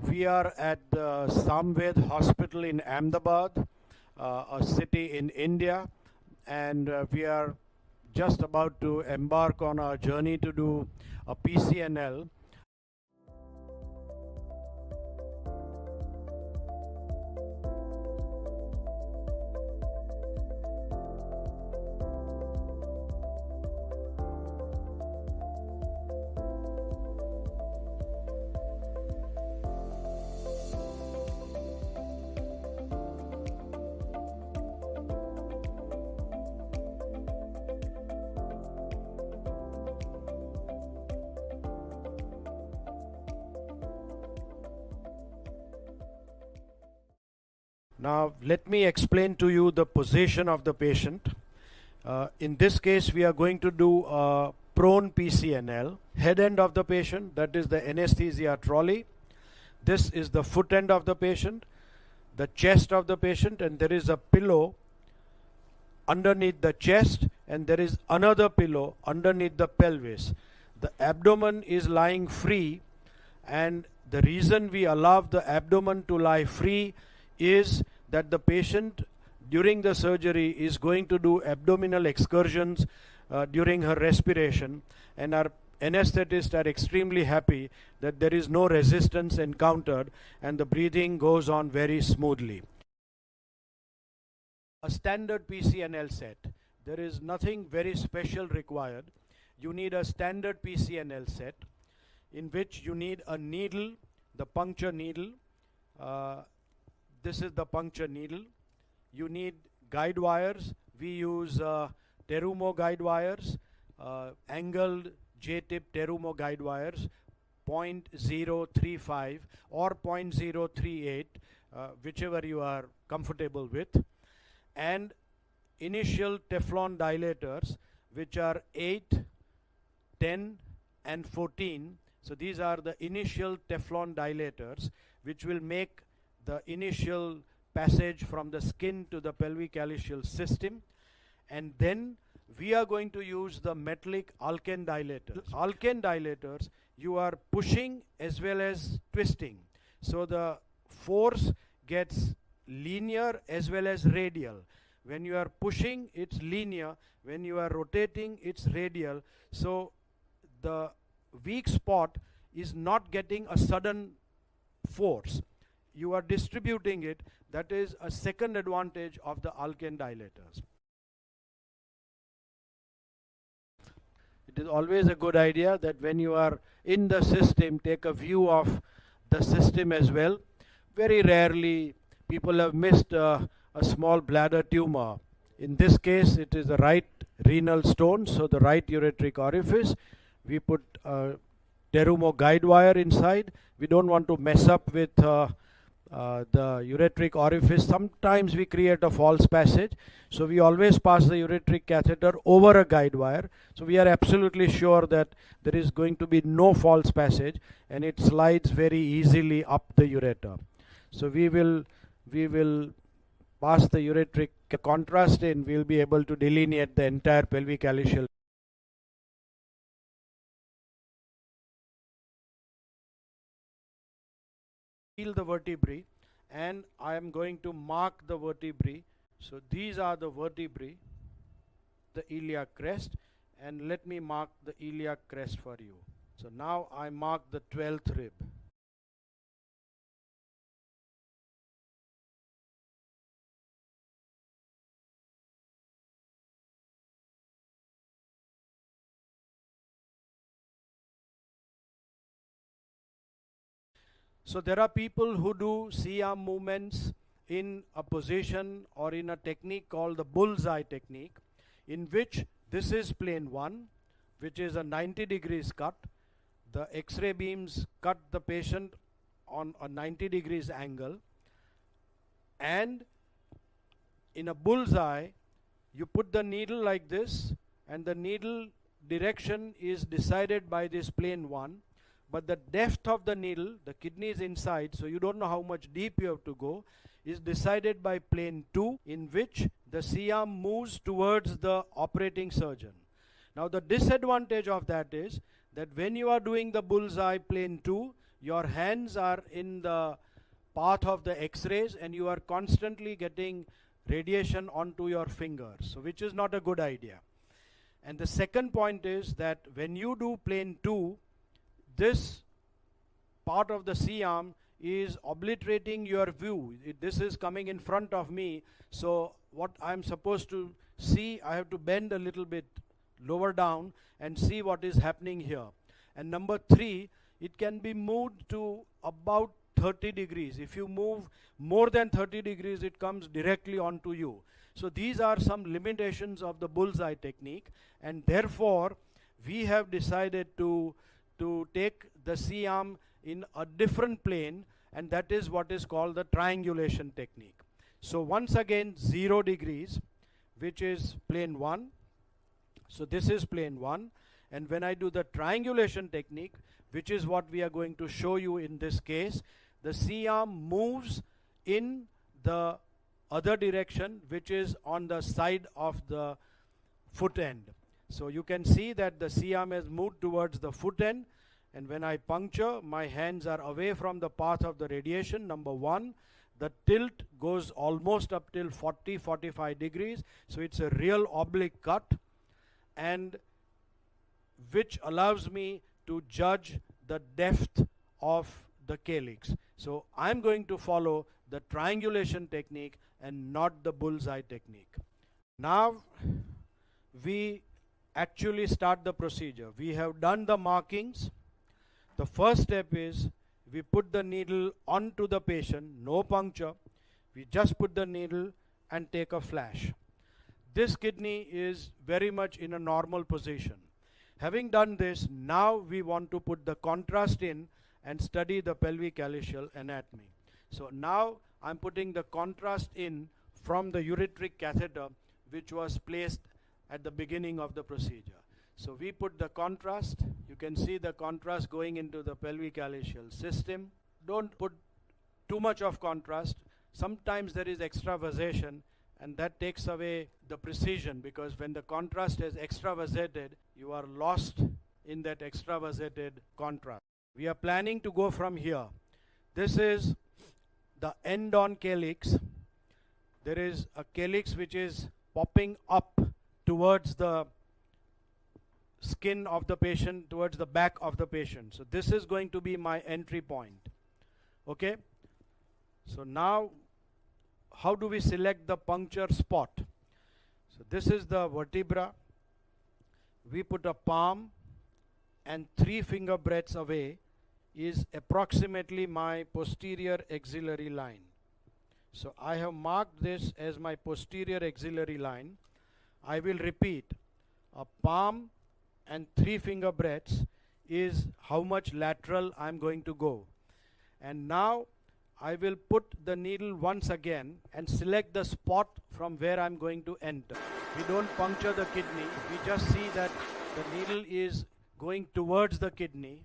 We are at the Samved Hospital in Ahmedabad, a city in India, and we are just about to embark on our journey to do a PCNL. Now, let me explain to you the position of the patient. In this case, we are going to do a prone PCNL. Head end of the patient, that is the anesthesia trolley. This is the foot end of the patient, the chest of the patient, and there is a pillow underneath the chest, and there is another pillow underneath the pelvis. The abdomen is lying free, and the reason we allow the abdomen to lie free is that the patient during the surgery is going to do abdominal excursions during her respiration, and our anesthetists are extremely happy that there is no resistance encountered and the breathing goes on very smoothly. A standard PCNL set. There is nothing very special required. You need a standard PCNL set in which you need a needle, the puncture needle. This is the puncture needle. You need guide wires. We use Terumo guide wires, angled J-tip Terumo guide wires, 0.035 or 0.038, whichever you are comfortable with, and initial Teflon dilators, which are 8, 10, and 14. So these are the initial Teflon dilators, which will make the initial passage from the skin to the pelvic calyceal system. And then we are going to use the metallic Alken dilators. Alken dilators, you are pushing as well as twisting. So the force gets linear as well as radial. When you are pushing, it's linear. When you are rotating, it's radial. So the weak spot is not getting a sudden force. You are distributing it. That is a second advantage of the Alken dilators. It is always a good idea that when you are in the system, take a view of the system as well. Very rarely people have missed a small bladder tumor. In this case, it is the right renal stone, so the right ureteric orifice. We put Terumo guide wire inside. We don't want to mess up with the ureteric orifice. Sometimes we create a false passage, so we always pass the ureteric catheter over a guide wire, so we are absolutely sure that there is going to be no false passage and it slides very easily up the ureter. So we will pass the ureteric contrast in. We'll be able to delineate the entire pelvic calyceal. Feel the vertebrae, and I am going to mark the vertebrae. So these are the vertebrae, the iliac crest, and let me mark the iliac crest for you. So now I mark the 12th rib. So there are people who do C-arm movements in a position or in a technique called the bullseye technique, in which this is plane 1, which is a 90 degrees cut. The X-ray beams cut the patient on a 90 degrees angle, and in a bullseye you put the needle like this, and the needle direction is decided by this plane 1. But the depth of the needle, the kidney is inside, so you don't know how much deep you have to go, is decided by plane 2, in which the C-arm moves towards the operating surgeon. Now the disadvantage of that is that when you are doing the bullseye plane 2, your hands are in the path of the X-rays and you are constantly getting radiation onto your fingers, so which is not a good idea. And the second point is that when you do plane 2, this part of the C-arm is obliterating your view. This is coming in front of me, so what I'm supposed to see, I have to bend a little bit lower down and see what is happening here. And number 3, it can be moved to about 30 degrees. If you move more than 30 degrees, it comes directly onto you. So these are some limitations of the bullseye technique, and therefore we have decided to take the C-arm in a different plane, and that is what is called the triangulation technique. So once again 0 degrees, which is plane 1. So this is plane 1, and when I do the triangulation technique, which is what we are going to show you in this case, the C-arm moves in the other direction, which is on the side of the foot end. So you can see that the C-arm has moved towards the foot end, and when I puncture, my hands are away from the path of the radiation, number 1. The tilt goes almost up till 40-45 degrees, so it's a real oblique cut, and which allows me to judge the depth of the calyx. So I'm going to follow the triangulation technique and not the bullseye technique. Now we actually start the procedure. We have done the markings. The first step is we put the needle onto the patient, no puncture. We just put the needle and take a flash. This kidney is very much in a normal position. Having done this, now we want to put the contrast in and study the pelvic calyceal anatomy. So now I'm putting the contrast in from the ureteric catheter, which was placed at the beginning of the procedure. So we put the contrast. You can see the contrast going into the pelvic calyceal system. Don't put too much of contrast. Sometimes there is extravasation, and that takes away the precision, because when the contrast is extravasated, you are lost in that extravasated contrast. We are planning to go from here. This is the end-on calyx. There is a calyx which is popping up towards the skin of the patient, towards the back of the patient. So this is going to be my entry point. Okay? So now, how do we select the puncture spot? So this is the vertebra. We put a palm, and 3 finger breadths away is approximately my posterior axillary line. So I have marked this as my posterior axillary line. I will repeat. A palm and 3 finger breadths is how much lateral I'm going to go. And now I will put the needle once again and select the spot from where I'm going to enter. We don't puncture the kidney. We just see that the needle is going towards the kidney.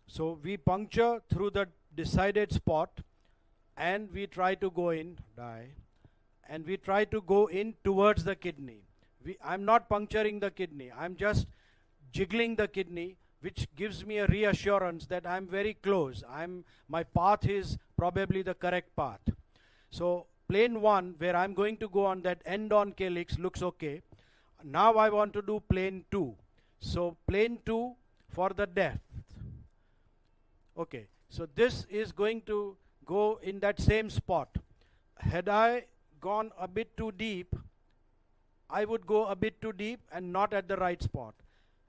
So we puncture through the decided spot, and we try to go in, and we try to go in towards the kidney. I'm not puncturing the kidney. I'm just jiggling the kidney, which gives me a reassurance that I'm very close. My path is probably the correct path. So plane 1, where I'm going to go on that end-on calyx, looks okay. Now I want to do plane 2. So plane 2 for the depth. Okay, so this is going to go in that same spot. Had I gone a bit too deep, I would go a bit too deep and not at the right spot.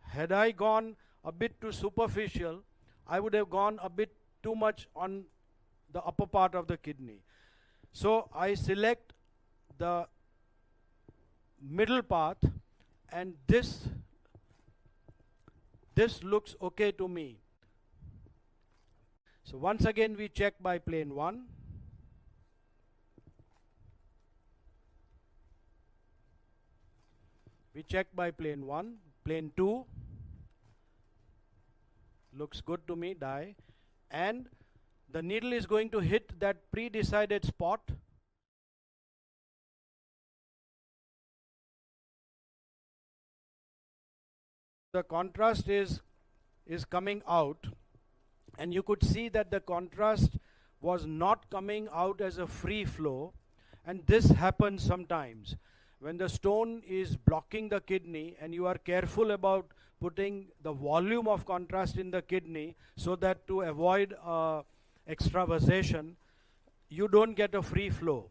Had I gone a bit too superficial, I would have gone a bit too much on the upper part of the kidney. So I select the middle path, and this looks okay to me. So once again we check by plane 1. We check by plane 1. Plane 2 looks good to me, and the needle is going to hit that pre-decided spot. The contrast is coming out, And you could see that the contrast was not coming out as a free flow, and this happens sometimes. When the stone is blocking the kidney and you are careful about putting the volume of contrast in the kidney so that to avoid extravasation, you don't get a free flow.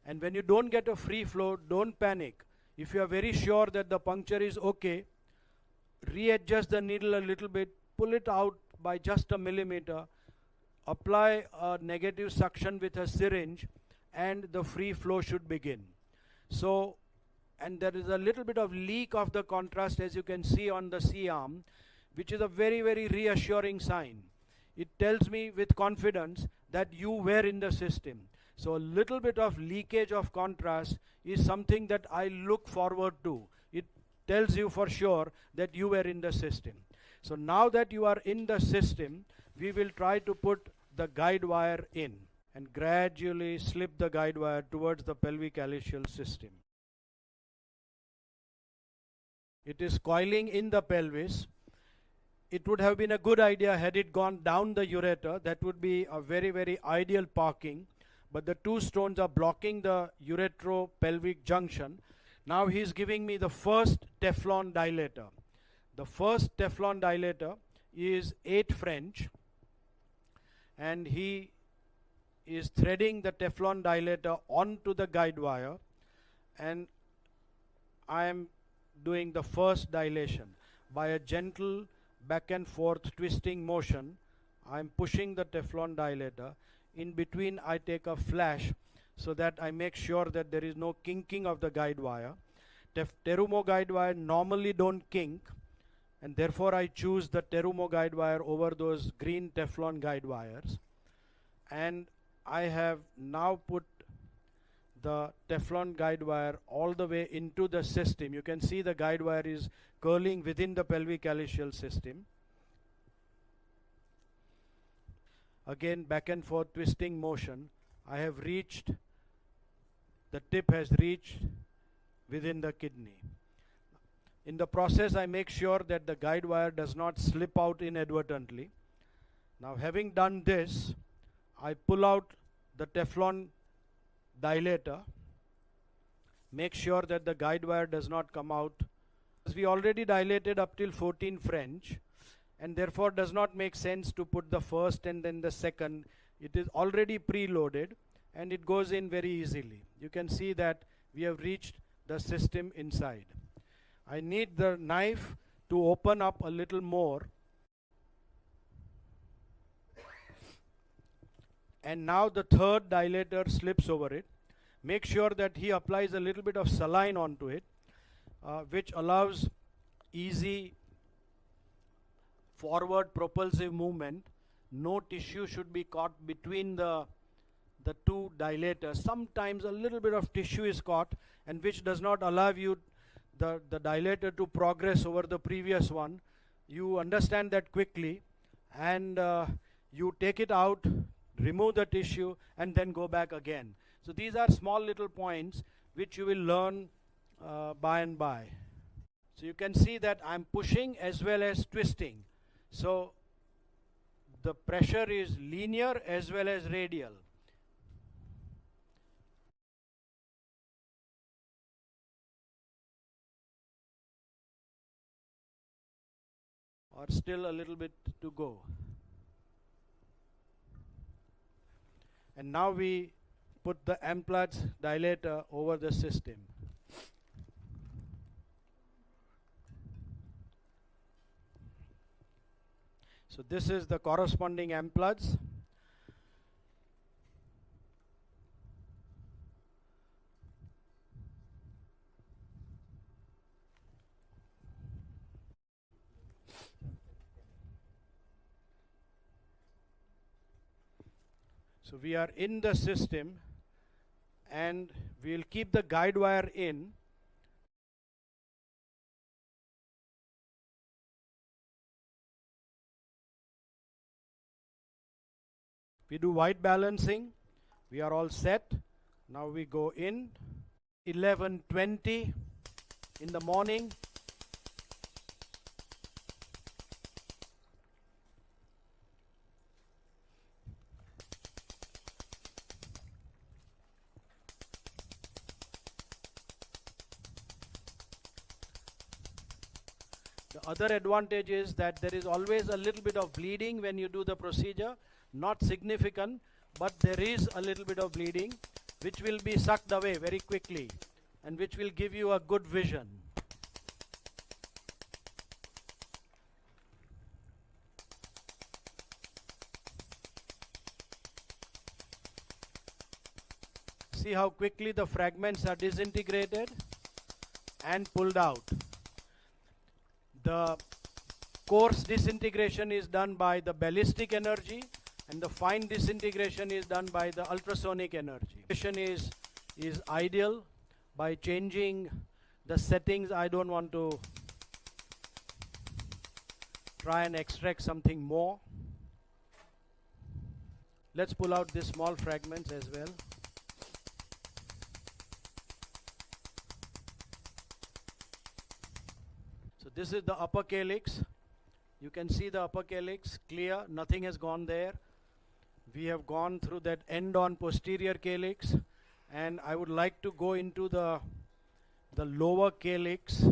And when you don't get a free flow, don't panic. If you are very sure that the puncture is okay, readjust the needle a little bit, pull it out by just a millimeter, apply a negative suction with a syringe, and the free flow should begin. So, and there is a little bit of leak of the contrast, as you can see on the C-arm, which is a very, very reassuring sign. It tells me with confidence that you were in the system. So a little bit of leakage of contrast is something that I look forward to. It tells you for sure that you were in the system. So now that you are in the system, we will try to put the guide wire in and gradually slip the guide wire towards the pelvic calyceal system. It is coiling in the pelvis. It would have been a good idea had it gone down the ureter. That would be a very, very ideal parking. But the two stones are blocking the uretero-pelvic junction. Now he is giving me the first Teflon dilator. The first Teflon dilator is 8 French, and he is threading the Teflon dilator onto the guide wire, and I am doing the first dilation. By a gentle back and forth twisting motion, I am pushing the Teflon dilator. In between, I take a flash so that I make sure that there is no kinking of the guide wire. Terumo guide wire normally don't kink, and therefore I choose the Terumo guide wire over those green Teflon guide wires. And I have now put the Teflon guide wire all the way into the system. You can see the guide wire is curling within the pelvic calyceal system. Again, back and forth twisting motion. I have reached, the tip has reached within the kidney. In the process, I make sure that the guide wire does not slip out inadvertently. Now, having done this, I pull out the Teflon dilator, make sure that the guide wire does not come out. As we already dilated up till 14 French, and therefore does not make sense to put the first and then the second. It is already preloaded and it goes in very easily. You can see that we have reached the system inside. I need the knife to open up a little more. And now the third dilator slips over it. Make sure that he applies a little bit of saline onto it, which allows easy forward propulsive movement. No tissue should be caught between the two dilators. Sometimes a little bit of tissue is caught, and which does not allow you the dilator to progress over the previous one. You understand that quickly, and you take it out, remove the tissue, and then go back again. So these are small little points which you will learn by and by. So you can see that I'm pushing as well as twisting. So the pressure is linear as well as radial. Or still a little bit to go. And now we put the Amplatz dilator over the system. So this is the corresponding Amplatz. So we are in the system, and we'll keep the guide wire in. We do white balancing. We are all set. Now we go in. 11:20 in the morning. The other advantage is that there is always a little bit of bleeding when you do the procedure, not significant, but there is a little bit of bleeding which will be sucked away very quickly and which will give you a good vision. See how quickly the fragments are disintegrated and pulled out. The coarse disintegration is done by the ballistic energy and the fine disintegration is done by the ultrasonic energy. Is ideal by changing the settings. I don't want to try and extract something more. Let's pull out these small fragments as well. So this is the upper calyx. You can see the upper calyx clear, nothing has gone there. We have gone through that end on posterior calyx, and I would like to go into the lower calyx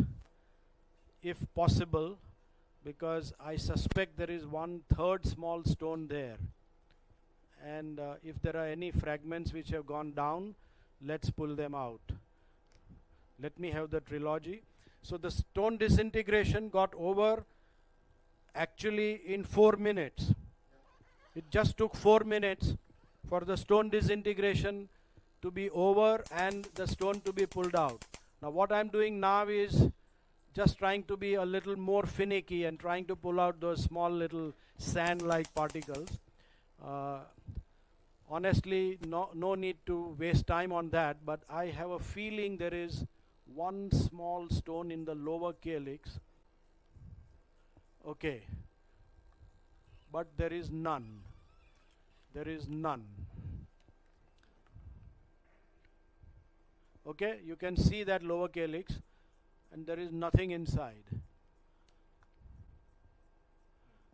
if possible, because I suspect there is 1/3 small stone there, and if there are any fragments which have gone down, let's pull them out. Let me have the trilogy. So the stone disintegration got over actually in 4 minutes. It just took 4 minutes for the stone disintegration to be over and the stone to be pulled out. Now what I'm doing now is just trying to be a little more finicky and trying to pull out those small little sand-like particles. Honestly, no need to waste time on that, but I have a feeling there is one small stone in the lower calyx. Okay, but there is none. There is none. Okay, you can see that lower calyx and there is nothing inside.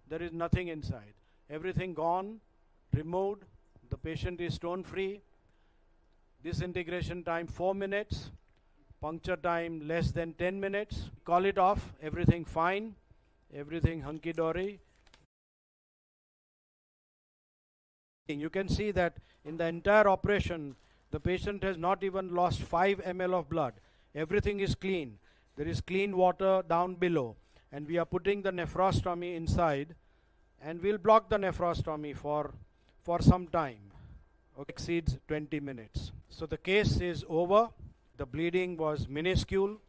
There is nothing inside. Everything gone, removed. The patient is stone free. Disintegration time 4 minutes. Puncture time less than 10 minutes. Call it off. Everything fine. Everything hunky-dory. You can see that in the entire operation, the patient has not even lost 5 ml of blood. Everything is clean. There is clean water down below. And we are putting the nephrostomy inside. And we'll block the nephrostomy for some time. Okay. Exceeds 20 minutes. So the case is over. The bleeding was minuscule.